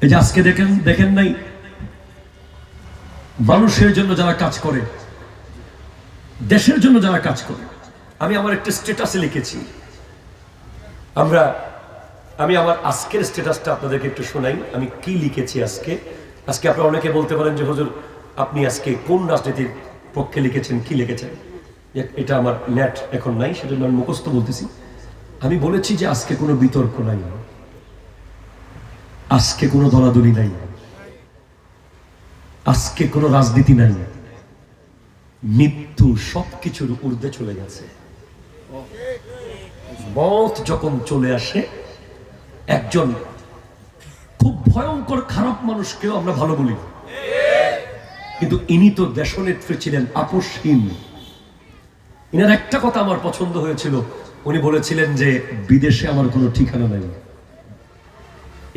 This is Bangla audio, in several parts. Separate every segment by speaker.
Speaker 1: এই যে আজকে দেখেন নাই মানুষের জন্য যারা কাজ করে, দেশের জন্য যারা কাজ করে। আমি আমার একটা স্ট্যাটাসে লিখেছি, আমি আমার আজকের স্ট্যাটাসটা আপনাদেরকে একটু শোনাই। আমি কি লিখেছি আজকে আপনারা অনেকে বলতে পারেন যে হুজুর আপনি আজকে কোন রাজনীতির পক্ষে লিখেছেন, কি লিখেছেন। এটা আমার নেট এখন নাই, সেজন্য আমি মুখস্থ বলতেছি। আমি বলেছি যে আজকে কোনো বিতর্ক নাই, আজকে কোনো দলাদলি নাই, আজকে কোনো রাজনীতি নাই। মৃত্যু সবকিছুর ঊর্ধ্বে চলে গেছে। মত যখন চলে আসে, একজন খুব ভয়ঙ্কর খারাপ মানুষকেও আমরা ভালো বলি, কিন্তু ইনি তো দেশনেত্রী ছিলেন, আপোষহীন। ইনার একটা কথা আমার পছন্দ হয়েছিল, উনি বলেছিলেন যে বিদেশে আমার কোনো ঠিকানা নাই,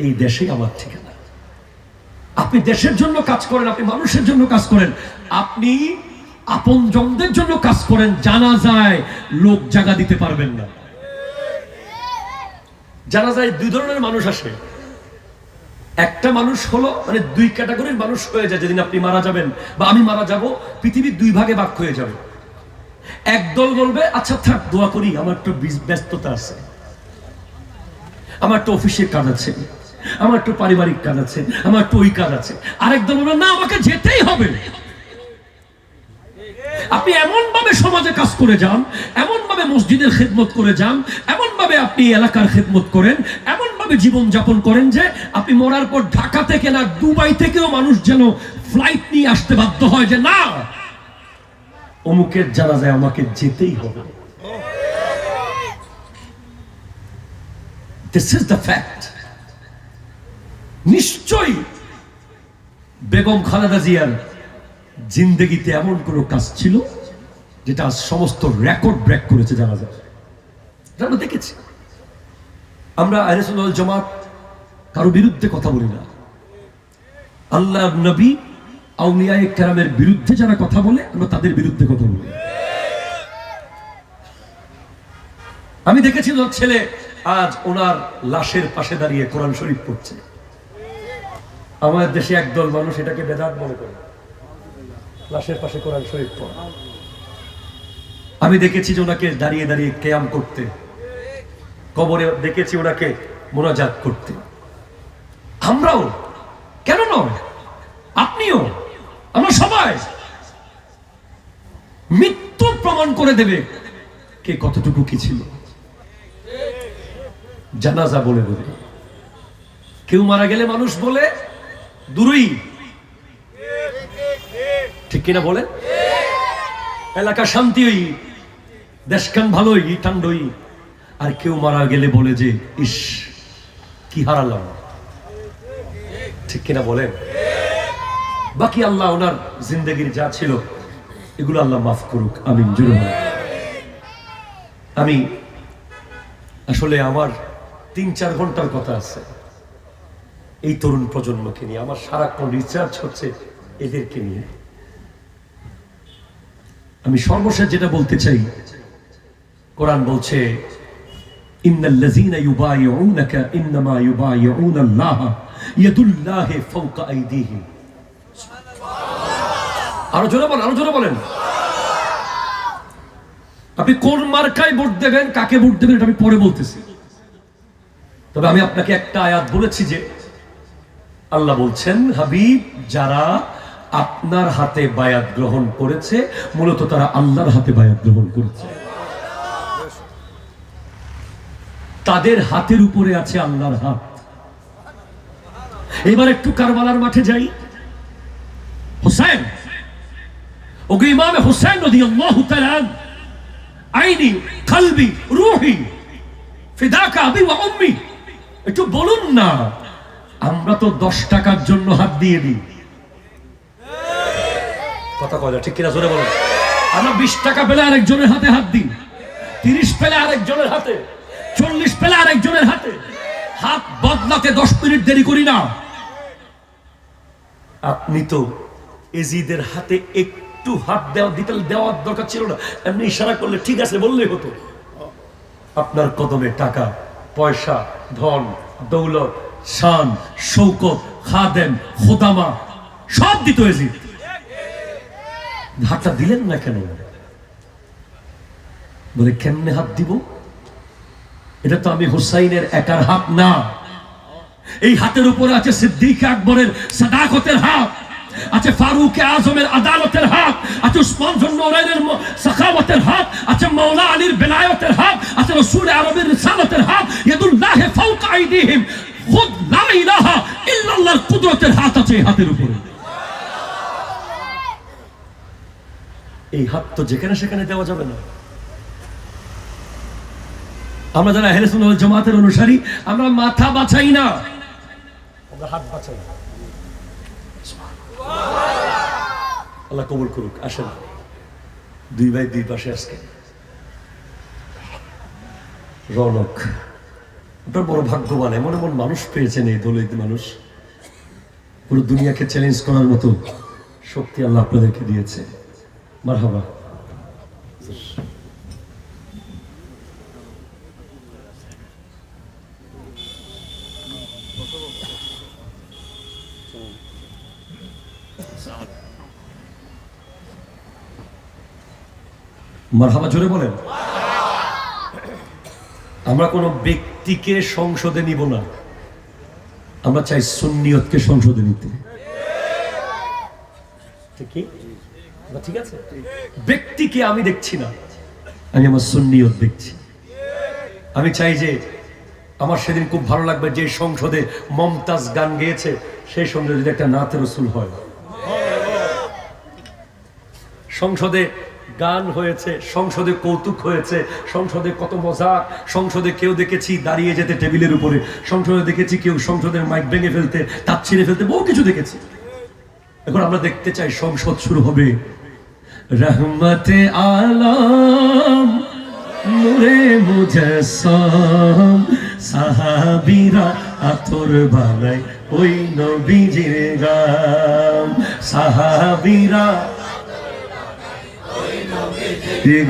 Speaker 1: এই দেশেই আমার ঠিকানা। আপনি দেশের জন্য কাজ করেন, আপনি মানুষের জন্য কাজ করেন, আপনি আপনজনদের জন্য কাজ করেন, জানাজায় লোক জায়গা দিতে পারবেন না। জানাজায় দুই ধরনের মানুষ আসে। একটা মানুষ হলো মানে দুই ক্যাটাগরির মানুষ হয়ে যায়। যেদিন আপনি মারা যাবেন বা আমি মারা যাব, পৃথিবীর দুই ভাগে ভাগ হয়ে যাবে। একদল বলবে আচ্ছা থাক, দোয়া করি, আমার একটু ব্যস্ততা আছে, আমার একটু অফিসের কাজ আছে, আমার একটু পারিবারিক কাজ আছে, আমার একটু ওই কাজ আছে। আরেক দল বলবে না, আমাকে যেতেই হবে। আপনি এমন ভাবে সমাজে কাজ করে যান, এমন ভাবে মসজিদের খেদমত করে যান, এমন ভাবে আপনি এলাকার খেদমত করেন, এমন ভাবে জীবন যাপন করেন যে আপনি মরার পর ঢাকা থেকে না দুবাই থেকেও মানুষ যেন ফ্লাইট নিয়ে আসতে বাধ্য হয় যে না, অমুকের জানাজায় আমাকে যেতেই হবে। This is the fact. নিশ্চয়ই বেগম খালেদা জিয়ার জিন্দেগিতে এমন কোন কাজ ছিল যেটা সমস্ত রেকর্ড ব্রেক করেছে জানাজা। আমরা দেখেছি। আমরা আহলে সুন্নাত ওয়াল জামাত কারো বিরুদ্ধে কথা বলি না। আল্লাহর নবী আউলিয়ায়ে কেরামের বিরুদ্ধে যারা কথা বলে, আমরা তাদের বিরুদ্ধে কথা বলি। আমি দেখেছি ছেলে আজ ওনার লাশের পাশে দাঁড়িয়ে কোরআন শরীফ পড়ছে। আমাদের দেশে একদল মানুষ এটাকে বেদাত মনে করে, লাশের পাশে কোরআন শরীফ পড়া। আমি দেখেছি যে ওনাকে দাঁড়িয়ে দাঁড়িয়ে কিয়াম করতে, কবরে দেখেছি ওনাকে মোনাজাত করতে। আমরাও কেন নয়, আপনিও, আমরা সবাই। মৃত্যু প্রমাণ করে দেবে কে কতটুকু কি ছিল, জানাজা বলে দেবে। কেউ মারা গেলে মানুষ বলে দূরই, ঠিক কিনা বলেন? এলাকা শান্তি হই, দেশখান ভালোই ঠান্ডই। আর কেউ মারা গেলে বলে যে ইস কি হারালাম, ঠিক কিনা বলেন? বাকি আল্লাহ ওনার জিন্দেগির যা ছিল এগুলো আল্লাহ মাফ করুক, আমিন জোরে বলেন। আমি আসলে আমার ৩-৪ ঘন্টার কথা আছে এই তরুণ প্রজন্মকে নিয়ে। আমার সারাক্ষণ রিসার্চ হচ্ছে এদেরকে নিয়ে। আমি সর্বশেষ যেটা বলতে চাই, কোরআন বলছে ইন্নাল্লাযীনা ইউবাইউনাকা ইন্নামা ইউবাইউনাল্লাহ ইয়াদুল্লাহি ফাওকা আইদিহিম। আরো জোরে বলেন। আপনি কোন মার্কায় ভোট দেবেন, কাকে ভোট দেবেন, এটা আমি পরে বলতেছি। তবে আমি আপনাকে একটা আয়াত বলেছি যে আল্লাহ বলছেন, হাবিব যারা আপনার হাতে বায়াত গ্রহণ করেছে মূলত তারা আল্লাহর হাতে বায়াত গ্রহণ করেছে। তাদের হাতের উপরে আছে আল্লাহর হাত। এবার একটু কারবালার মাঠে যাই। হুসাইন, ওগো ইমামে হুসাইন রাদিয়াল্লাহু তাআলা আইনি কলবি রূহি ফিদাকা আবি ওয়া উম্মি। একটু বলুন না, আমরা তো 10 টাকার জন্য হাত দিয়ে দিই। কথা কয় ঠিক কিনা জোরে বলেন। আমরা 20 টাকা পেলে আরেকজনের হাতে হাত দিই, 30 পেলে আরেকজনের হাতে, 40 পেলে আরেকজনের হাতে। হাত বদলাতে 10 মিনিট দেরি করি না। আপনি তো এজিদের হাতে একটু হাত দেওয়ার দরকার ছিল না, এমনি ইশারা করলে ঠিক আছে বললেই হতো। আপনার কদমে টাকা পয়সা, ধন দৌলত শান, শৌকত, খাদেম, খোদামা সব দিত ইয়াজিদ। হাতটা দিলেন না কেন? বলে কেমনে হাত দিব? এটা তো আমি হুসাইনের একার হাত না, এই হাতের উপরে আছে সিদ্দিক আকবরের সাদাকতের হাত, আছে ফারুক আজমের আদালতের হাত, আছে উসমান জুন্নুরাইনের সাখাওয়াতের হাত, আছে মাওলা আলীর বেলায়েতের হাত, আছে রাসূল আরবের রিসালাতের হাত। ইয়াদুল্লাহ ফাওকা আইদিহিম, খুদ লা ইলাহা ইল্লাল্লাহর কুদরতের হাত আছে এই হাতের উপরে। এই হাত তো যেখানে সেখানে দেওয়া যাবে না। আমরা যারা আহলে সুন্নাত ওয়াল জামাতের অনুসারী, আমরা মাথা বাছাই না, আমরা হাত বাছাই। আল্লাহ কবুল করুক। আসেন দুই ভাই দুই পাশে আজকে রৌনক, আপনার বড় ভাগ্যবান, এমন এমন মানুষ পেয়েছেন এই দলিত মানুষ, পুরো দুনিয়াকে চ্যালেঞ্জ করার মতো শক্তি আল্লাহ আপনাদেরকে দিয়েছে। মারহাবা। মারহাবা জোরে বলেন। আমরা কোনো ব্যক্তিকে সংসদে নিব না, আমরা চাই সুন্নিয়তকে সংসদে নিতে। ঠিক আছে, ব্যক্তিকে আমি দেখছি না, আমি আমার সুন্নিয়ত দেখছি। আমি চাই যে আমার সেদিন খুব ভালো লাগবে যে সংসদে মমতাজ গান গেয়েছে, সেই সংসদে যদি একটা নাতে রসুল হয়। সংসদে গান হয়েছে, সংসদে কৌতুক হয়েছে, সংসদে কত মজা, সংসদে কেউ দেখেছি দাঁড়িয়ে যেতে টেবিলের উপরে, সংসদে দেখেছি কেউ সংসদের মাইক ভেঙে ফেলতে, তার ছিঁড়ে ফেলতে, বহু কিছু দেখেছি। এখন আমরা দেখতে চাই সংসদ শুরু হবে রহমতে আলম নূরে মুজাসসাম, সাহাবীরা আতর বানায় ওই নবীজির গাম, সাহাবীরা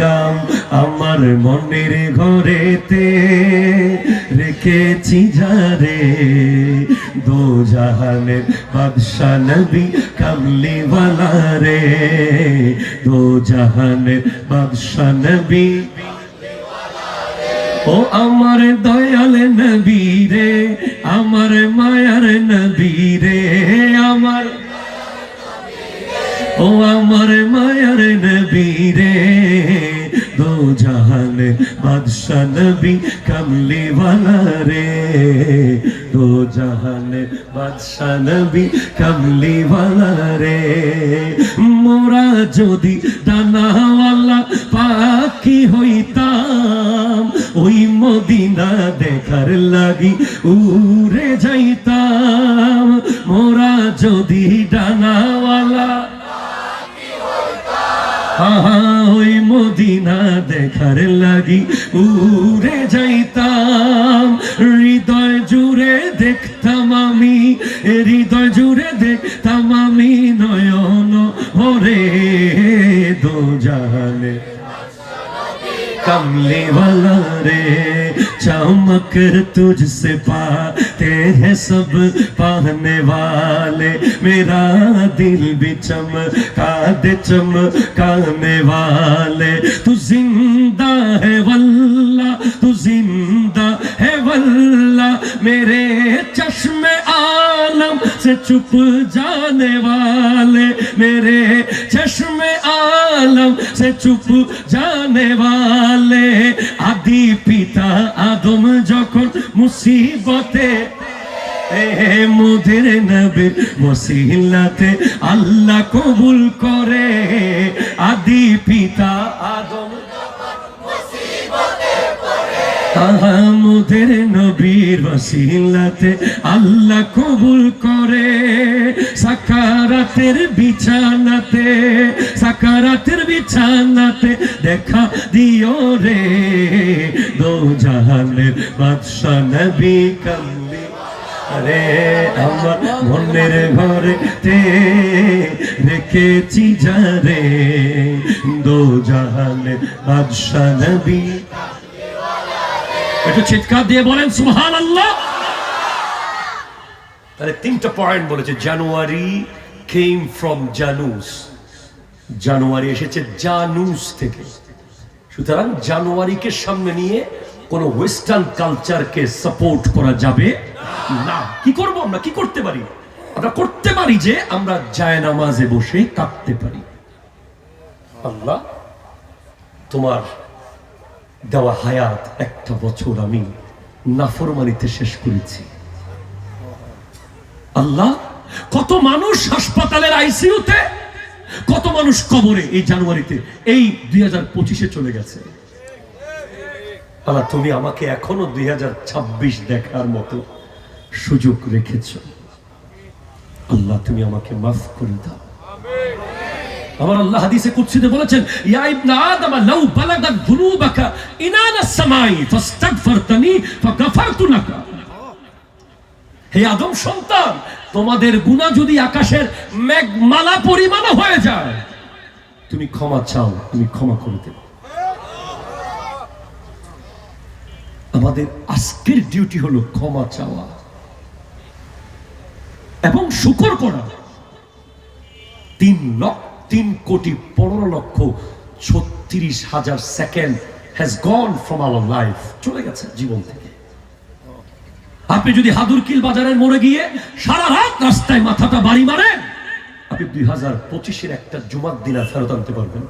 Speaker 1: গাম আমার মনের ঘরেতে রেখেছি যারে, দো জাহানের বাদশা নবী কামলিওয়ালা রে, দো জাহানের বাদশা নবী। ও আমার দয়াল নবী রে, আমার মায়ার নবী রে, আমার ও আমার মায়ার নবী রে, দো জাহানে বাদশা নবী কামলিওয়ালা রে, দো জাহানে বাদশা নবী কামলিওয়ালা রে। মোরা যদি ডানাওয়ালা পাখি হইতাম, ওই মদিনা দেখার লাগি উড়ে যাইতাম। মোরা যদি ডানাওয়ালা ওই মদিনা দেখার লাগি উড়ে যাইতাম। হৃদয় জুড়ে দেখতাম আমি, হৃদয় জুড়ে দেখতাম আমি নয়ন ভরে, দো জাহানে कमलीवाला रे, चमक तुझसे पाते हैं सब पाने वाले, मेरा दिल भी चमका दे चमकाने वाले। तू जिंदा है वल्ला, तू जिंदा है वल्ला, मेरे चश्मे आलम से चुप जाने वाले, मेरे चश्मे आलम से चुप जाने वाले। आदि पिता आदम যখন মুসিবতে, মোদের নবীর ওসিলাতে আল্লাহ কবুল করে। আদি পিতা আদম মোদের নবীর ওসিলাতে আল্লাহ কবুল করে। সাকারাতের বিছানাতে, সাকারাতের বিছানাতে দেখা দিও রে, দো জাহানের বাদশা নবী কামলি রে। আমার মনের ঘরেতে রেখেছি যারে, দো জাহানের বাদশা নবী। একটু চিৎকার দিয়ে বলেন সুবহানাল্লাহ। তাহলে তিনটা পয়েন্ট বলেছে। জানুয়ারি কেম ফ্রম জানুস, জানুয়ারি এসেছে জানুস থেকে। সুতরাং জানুয়ারিকে সামনে নিয়ে কোন ওয়েস্টার্ন কালচারকে সাপোর্ট করা যাবে না। কি করব আমরা? কি করতে পারি? আমরা করতে পারি যে আমরা জায়নামাজে বসে কাঁদতে পারি, আল্লাহ তোমার দেওয়া হায়াত একটা বছর আমি নাফরমানিতে শেষ করেছি। আল্লাহ, কত মানুষ হাসপাতালের আইসিইউতে, কত মানুষ কবরে এই জানুয়ারিতে, এই 2025-এ চলে গেছে। আল্লাহ, তুমি আমাকে এখনো 2026 দেখার মতো সুযোগ রেখেছ। আল্লাহ, তুমি আমাকে মাফ করে দাও। আমার আল্লাহ হাদিসে কুদসিতে বলেছেন, ইয়া ইবনা আদম লাউ বালাগাত যুনুবাকা ইনানাস সামাই ফাস্তাগফারতানি ফাগাফারতু লাকা। হে আদম সন্তান, তোমাদের গুনাহ যদি আকাশের মেঘমালা পরিমাণ হয়ে যায়, তুমি ক্ষমা চাও, তুমি ক্ষমা করে দেব। আমাদের আজকের ডিউটি হলো ক্ষমা চাওয়া এবং শুকর করা। 3,15,36,000 second has gone from our life, চলে গেছে জীবন থেকে। আপনি যদি হাদুরকিল বাজারের মোড়ে গিয়ে সারা রাত রাস্তায় মাথাটা বাড়ি মারেন, আপনি 2025-এর একটা জুমার দিন ফেরত আনতে পারবেন।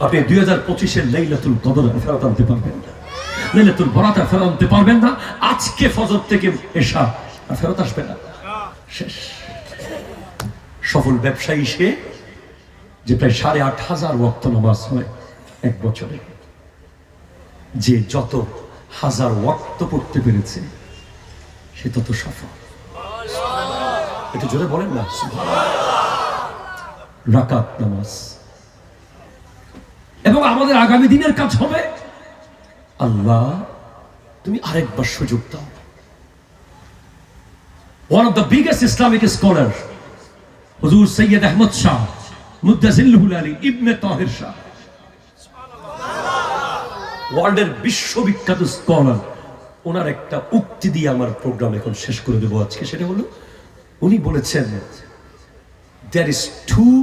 Speaker 1: আপনি 2025-এর লাইলাতুল কদর ফেরত আনতে পারবেন না, লাইলাতুল বরাত ফেরত আনতে পারবেন না। আজকে ফজর থেকে এশা ফেরত আসবে না, শেষ। সফল ব্যবসায়ী সে যে প্রায় 8,500 ওয়াক্ত নামাজ হয় এক বছরে, যে যত হাজার ওয়াক্ত পড়তে পেরেছে সে তত সফল। একটু জোরে বলেন না, রাকাত নামাজ। এবং আমাদের আগামী দিনের কাজ হবে, আল্লাহ তুমি আরেকবার সুযোগ দাও। One of the biggest Islamic scholars, হুজুর সৈয়দ আহমদ শাহ মুদ্দাজিল্লুহুল আলী ইবনে তাহির শাহ, ওয়ার্ল্ডের বিশ্ববিখ্যাত স্কলার, ওনার একটা উক্তি দিয়ে আমার প্রোগ্রাম এখন শেষ করে দেবো আজকে। সেটা হলো, উনি বলেছেন, there is two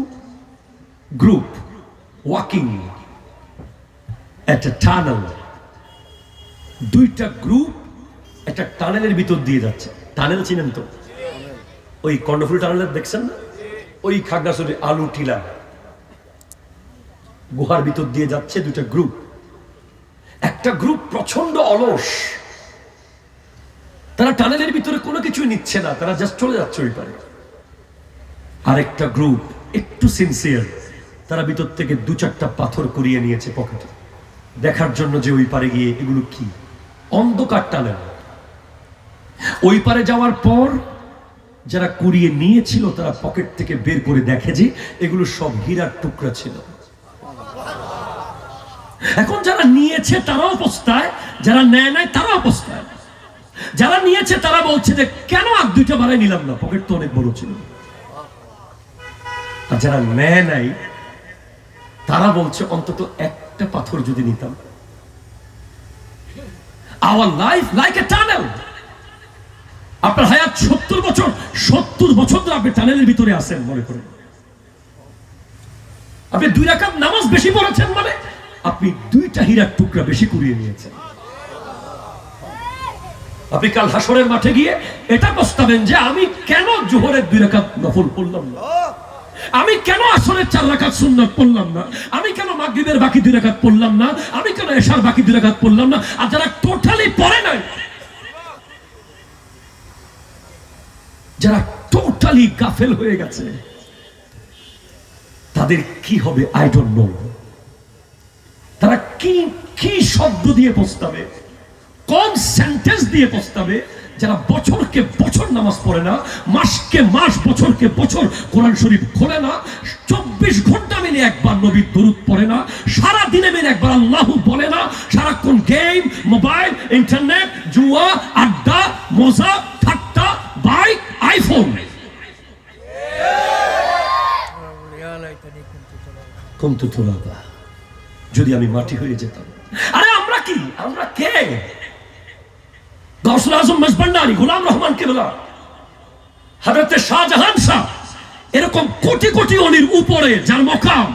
Speaker 1: group walking at a tunnel. দুইটা গ্রুপ একটা টানেলের ভিতর দিয়ে যাচ্ছে। টানেল চিনেন তো? ওই কর্ণফুলী টানেল দেখছেন না? ওই খাগড়াছড়ি আলু টিলা গুহার ভিতর দিয়ে যাচ্ছে দুইটা গ্রুপ। একটা গ্রুপ প্রচন্ড অলস, তারা টানেলের ভিতরে কোনো কিছুই নিচ্ছে না, তারা জাস্ট চলে যাচ্ছে ওই পারে। আরেকটা গ্রুপ একটু সিনসিয়ার, তারা ভিতর থেকে 2-4টা পাথর কুড়িয়ে নিয়েছে পকেটে, দেখার জন্য যে ওই পারে গিয়ে এগুলো কি। অন্ধকার টানেল। ওই পারে যাওয়ার পর যারা কুড়িয়ে নিয়েছিল তারা পকেট থেকে বের করে দেখে যে এগুলো সব হীরার টুকরা ছিল। এখন যারা নিয়েছে তারাও পস্তায়, যারা নেয় নাই তারাও পস্তায়। যারা নিয়েছে তারা বলছে যে কেন আর 2টা বাড়াই নিলাম না, পকেট তো অনেক বড় ছিল। আর যারা নেয় নাই তারা বলছে অন্তত একটা পাথর যদি নিতাম। Our life like a tunnel. আপনার হায়াত 70 বছর, 70 বছর ধরে আপনি টানেলের ভিতরে আছেন মনে করেন। আপনি 2 রাকাত নামাজ বেশি পড়েছেন মানে আপনি 2টা হীরার টুকরা বেশি কুড়িয়ে নিয়েছেন। আপনি কাল হাসরের মাঠে গিয়ে এটা পস্তাবেন যে আমি কেন জোহরের 2 রাকাত নফল পড়লাম না, আমি কেন আসরের 4 রাকাত সুন্নাত পড়লাম না, আমি কেন মাগরিবের বাকি 2 রাকাত পড়লাম না, আমি কেন এশার বাকি 2 রাকাত পড়লাম না। আর যারা টোটালি পড়ে নাই, যারা টোটালি গাফেল হয়ে গেছে, তাদের কি হবে আই ডোন্ট নো। তারা কি কি শব্দ দিয়ে পস্তাবে, কোন সেন্টেন্স দিয়ে পস্তাবে। যারা বছরকে বছর নামাজ পড়ে না, মাসকে মাস, বছরকে বছর কোরআন শরীফ খোলে না, 24 ঘন্টা মিলে একবার নবীর দরুদ পড়ে না, সারা দিনে মিলে একবার আল্লাহু বলে না, সারাক্ষণ গেম, মোবাইল, ইন্টারনেট, জুয়া, আড্ডা, মজা, ঠাট্টা, বাইক, আইফোন। কুনতু তুরাবা, যদি আমি মাটি হয়ে যেতাম। আরে আমরা কি, আমরা কে? গাউসুল আজম মজবন্ডারি, গোলাম রহমান কেবলা, হযরত শাহজাহান শাহ, এরকম কোটি কোটি অলির উপরে যার মকাম,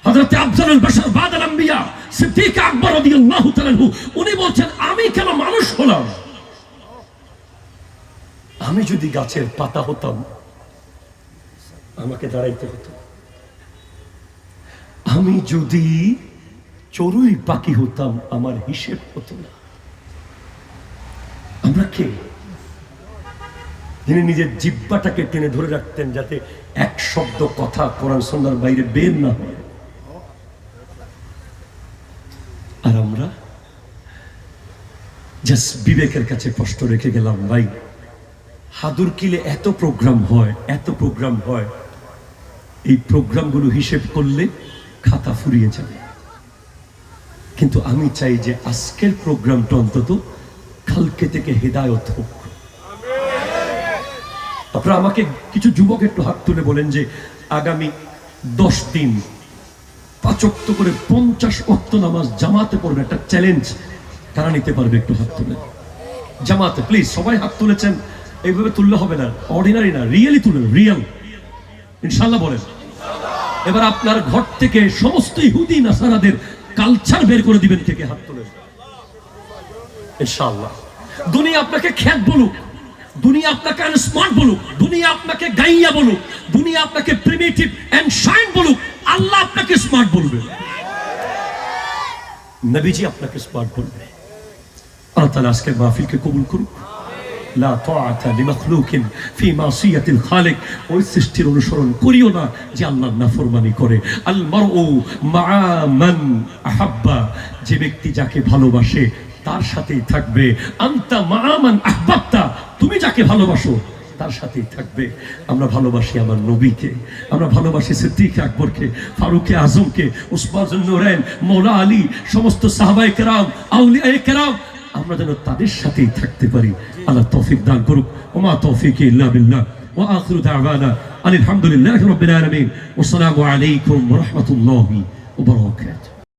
Speaker 1: হযরত আফজালুল বাশার বাদাল আম্বিয়া সিদ্দিক আকবর রাদিয়াল্লাহু তাআলা আনহু, উনি বলছেন আমি কেন মানুষ হলাম? আমি যদি গাছের পাতা হতাম আমাকে দাঁড়াইতে হতো, আমি যদি চড়ুই পাখি হতাম আমার হিসেব হতো না। আমরা কে? যিনি নিজের জিহ্বাটাকে টেনে ধরে রাখতেন যাতে এক শব্দ কথা কোরআন সুন্নাহর বাইরে বের না হয়। আর আমরা জাস্ট বিবেকের কাছে প্রশ্ন রেখে গেলাম, ভাই হাদুরকিলে এত প্রোগ্রাম হয়, এত প্রোগ্রাম হয়, এই প্রোগ্রামগুলো হিসেব করলে খাতা ফুরিয়ে যাবে। কিন্তু আমি চাই যে আজকের প্রোগ্রামটা অন্তত কালকে থেকে হেদায়ত হোক। আপনারা আমাকে কিছু যুবক একটু হাত তুলে বলেন যে আগামী 10 দিন 5 ওয়াক্ত করে 50 ওয়াক্ত নামাজ জামাতে পড়বে, একটা চ্যালেঞ্জ। কারা নিতে পারবে? একটু হাত তুলে জামাতে, প্লিজ। সবাই হাত তুলেছেন, এইভাবে তুললে হবে না, অর্ডিনারি না, রিয়েলি তুলেন, রিয়েল। ইনশাআল্লাহ বলেন। এবার আপনার ঘর থেকে সমস্ত ইহুদি নাসারাদের কালচার বের করে দিবেন, থেকে হাত তুলেন ইনশাআল্লাহ। দুনিয়া আপনাকে খ্যাত বলুক, দুনিয়া আপনাকে আনস্মার্ট বলুক, দুনিয়া আপনাকে গাইয়া বলুক, দুনিয়া আপনাকে প্রিমিটিভ এন্ড শাইন বলুক, আল্লাহ আপনাকে স্মার্ট বলবে, নবীজি আপনাকে স্মার্ট বলবে। আল্লাহ তাআলা আজকের মাহফিলকে কবুল করুক। লা তাআতা লিমাখলুকিন ফি মাসিয়াতিল খালিক, ওই সৃষ্টির অনুসরণ করিও না যে আল্লাহর নাফরমানি করে। আল মারউ মা মান আহাব্বা, যে ব্যক্তি যাকে ভালোবাসে তার সাথেই থাকবে। আনতা মা মান আহবাবতা, তুমি যাকে ভালোবাসো তার সাথেই থাকবে। আমরা ভালোবাসি আমার নবীকে, আমরা ভালোবাসি সিদ্দিক আকবরকে, ফারুকে আজমকে, উসমান যুন নূরাইন, মওলা আলী, সমস্ত সাহাবায়ে কেরাম, আউলিয়ায়ে কেরাম, আমরা যেন তাদের সাথেই থাকতে পারি। আল্লাহ তৌফিক দান করুক। ওমা তৌফিক ইল্লা বিল্লাহ। ওয়া আখিরু দাওয়ানা আলহামদুলিল্লাহি রাব্বিল আলামিন। ওয়া আসসালামু আলাইকুম ওয়া রাহমাতুল্লাহি ওয়া বারাকাতুহু।